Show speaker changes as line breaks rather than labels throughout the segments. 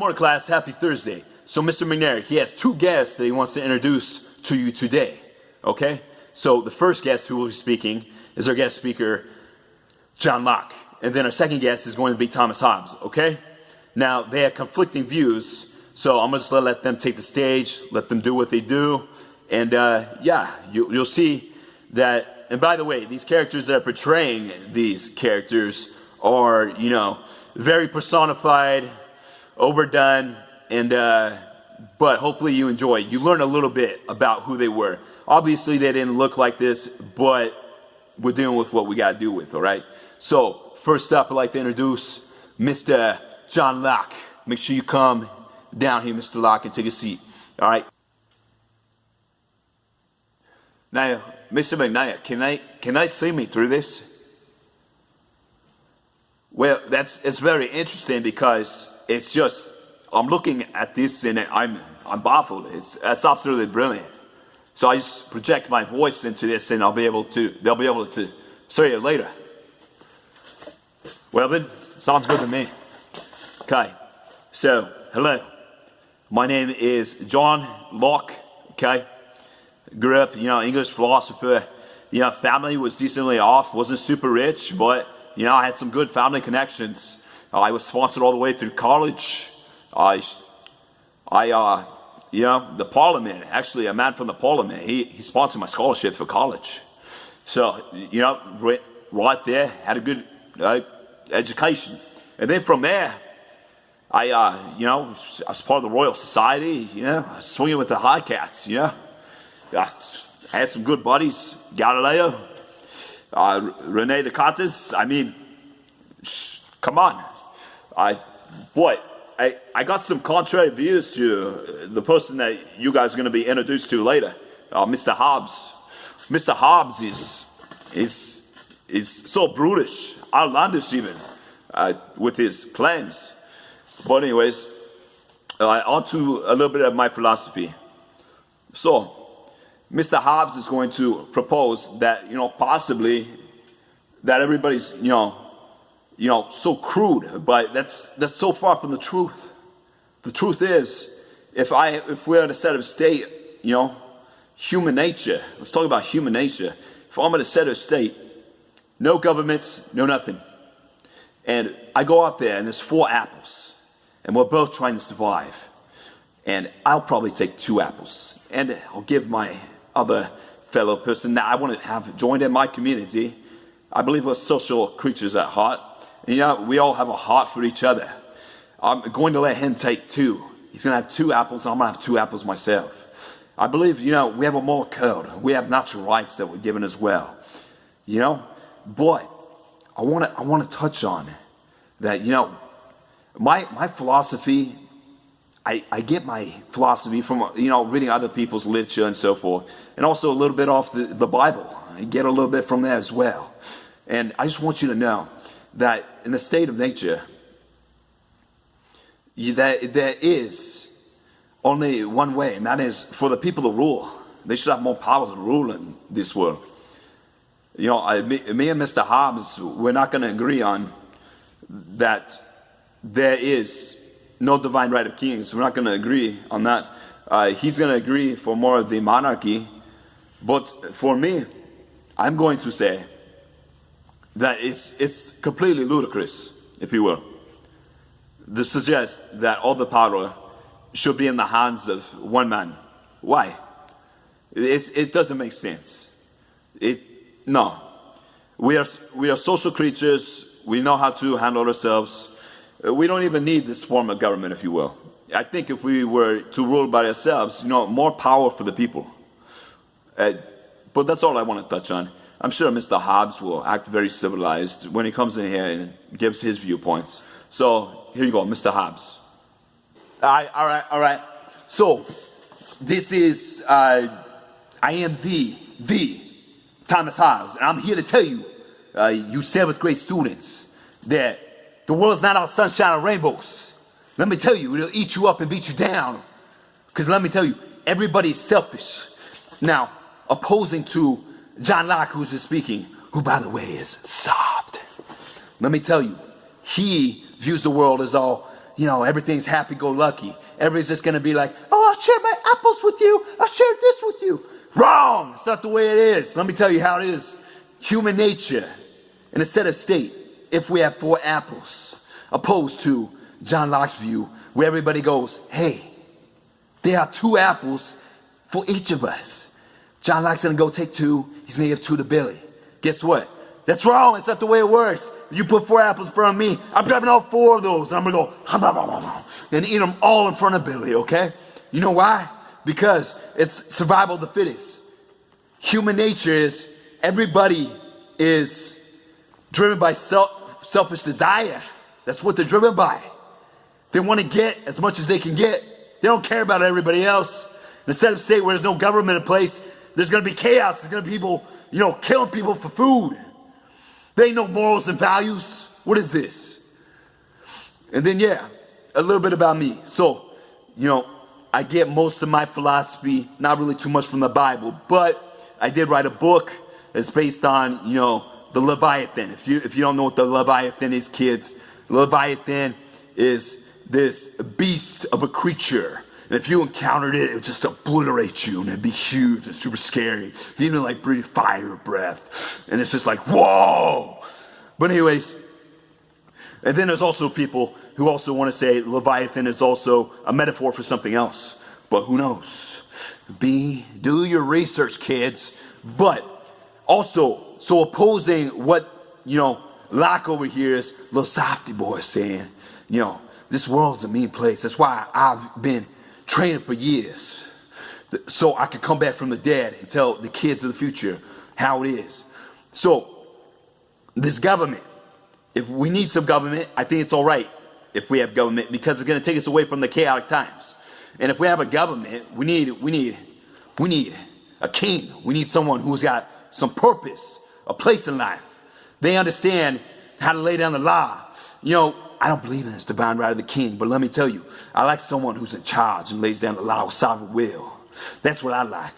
Good morning, class. Happy Thursday. So Mr. McNair, he has two guests that he wants to introduce to you today, okay? So the first guest who will be speaking is our guest speaker, John Locke. And then our second guest is going to be Thomas Hobbes, okay? Now, they have conflicting views, so I'm just going to let them take the stage, let them do what they do. And yeah, you'll see that, and by the way, these characters that are portraying these characters are, you know, very personified, overdone, and but hopefully you enjoy. You learn a little bit about who they were. Obviously, they didn't look like this, but we're dealing with what we got to deal with, all right? So, first up, I'd like to introduce Mr. John Locke. Make sure you come down here, Mr. Locke, and take a seat, all right? Now, Mr. McNair, can I see me through this? Well, it's very interesting because it's just, I'm looking at this and I'm baffled. That's absolutely brilliant. So I just project my voice into this and they'll be able to see it later. Well then, sounds good to me. Okay, so hello. My name is John Locke, okay? Grew up, English philosopher. Family was decently off, wasn't super rich, but, I had some good family connections. I was sponsored all the way through college. The parliament, actually a man from the parliament, he sponsored my scholarship for college. So, right there, had a good education. And then from there, I was part of the Royal Society, swinging with the high cats, I had some good buddies, Galileo, Rene Descartes. I mean, come on. I got some contrary views to the person that you guys are going to be introduced to later, Mr. Hobbes. Mr. Hobbes is so brutish, outlandish even, with his claims. But anyways, on to a little bit of my philosophy. So, Mr. Hobbes is going to propose that, possibly that everybody's, so crude, but that's so far from the truth. The truth is, if we're in a set of state, human nature, let's talk about human nature. If I'm in a set of state, no governments, no nothing. And I go out there and there's 4 apples, and we're both trying to survive. And I'll probably take 2 apples, and I'll give my other fellow person that I want to have joined in my community. I believe we're social creatures at heart. And, we all have a heart for each other. I'm going to let him take 2. He's going to have 2 apples, and I'm going to have 2 apples myself. I believe, we have a moral code. We have natural rights that we're given as well. But I want to touch on that, my philosophy, I get my philosophy from, reading other people's literature and so forth. And also a little bit off the Bible. I get a little bit from there as well. And I just want you to know that in the state of nature, that there is only one way, and that is for the people to rule. They should have more power to rule in this world. Me and Mr. Hobbes, we're not going to agree on that there is no divine right of kings. We're not going to agree on that. He's going to agree for more of the monarchy. But for me, I'm going to say that it's completely ludicrous, if you will, to suggest that all the power should be in the hands of one man. Why? It doesn't make sense. No. We are social creatures. We know how to handle ourselves. We don't even need this form of government, if you will. I think if we were to rule by ourselves, more power for the people. But that's all I want to touch on. I'm sure Mr. Hobbes will act very civilized when he comes in here and gives his viewpoints. So, here you go, Mr. Hobbes. All right. So, this is, I am the Thomas Hobbes, and I'm here to tell you, you 7th grade students, that the world's not all sunshine and rainbows. Let me tell you, it'll eat you up and beat you down. Because let me tell you, everybody's selfish. Now, opposing to John Locke, who's just speaking, who, by the way, is soft. Let me tell you, he views the world as all, everything's happy-go-lucky. Everybody's just going to be like, oh, I'll share my apples with you. I'll share this with you. Wrong. It's not the way it is. Let me tell you how it is. Human nature in a set of state, if we have 4 apples, opposed to John Locke's view, where everybody goes, hey, there are 2 apples for each of us. John Locke's going to go take 2. He's going to give 2 to Billy. Guess what? That's wrong. It's not the way it works. You put 4 apples in front of me, I'm grabbing all 4 of those, and I'm going to go, and eat them all in front of Billy, okay? You know why? Because it's survival of the fittest. Human nature is, everybody is driven by selfish desire. That's what they're driven by. They want to get as much as they can get. They don't care about everybody else. In a set of state where there's no government in place, there's going to be chaos. There's going to be people, killing people for food. There ain't no morals and values. What is this? And then, a little bit about me. So, I get most of my philosophy, not really too much from the Bible, but I did write a book that's based on, the Leviathan. If you don't know what the Leviathan is, kids, Leviathan is this beast of a creature. And if you encountered it, it would just obliterate you, and it'd be huge and super scary. You even like breathe fire breath. And it's just like, whoa. But anyways, and then there's also people who also want to say Leviathan is also a metaphor for something else. But who knows? Do your research, kids. But also, so opposing what, Locke over here is, little softy boy saying, this world's a mean place. That's why I've been training for years, so I could come back from the dead and tell the kids of the future how it is. So, this government, if we need some government, I think it's all right if we have government, because it's going to take us away from the chaotic times. And if we have a government, we need a king. We need someone who's got some purpose, a place in life. They understand how to lay down the law. I don't believe in this divine right of the king, but let me tell you, I like someone who's in charge and lays down the law with sovereign will. That's what I like.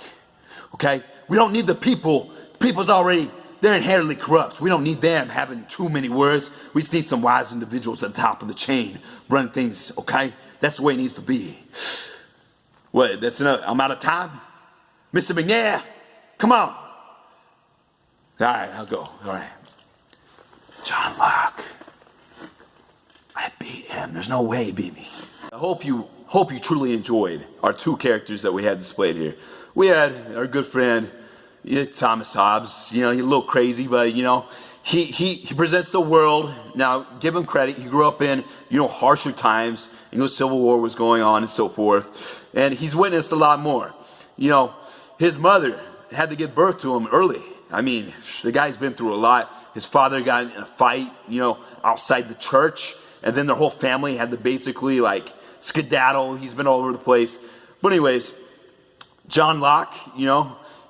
Okay? We don't need the people. The people's already, they're inherently corrupt. We don't need them having too many words. We just need some wise individuals at the top of the chain running things, okay? That's the way it needs to be. What, that's enough. I'm out of time? Mr. McNair, come on. All right, I'll go. All right. John Locke. I beat him. There's no way he beat me. I hope you truly enjoyed our 2 characters that we had displayed here. We had our good friend, Thomas Hobbes. He's a little crazy, but he presents the world. Now, give him credit. He grew up in harsher times. Civil War was going on and so forth, and he's witnessed a lot more. His mother had to give birth to him early. I mean, the guy's been through a lot. His father got in a fight, outside the church. And then their whole family had to basically skedaddle. He's been all over the place. But anyways, John Locke,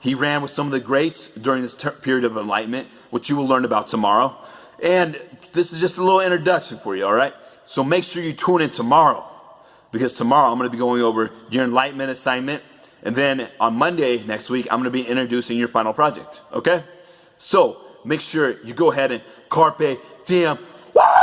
he ran with some of the greats during this period of enlightenment, which you will learn about tomorrow. And this is just a little introduction for you, all right? So make sure you tune in tomorrow, because tomorrow I'm going to be going over your enlightenment assignment. And then on Monday next week, I'm going to be introducing your final project, okay? So make sure you go ahead and carpe diem.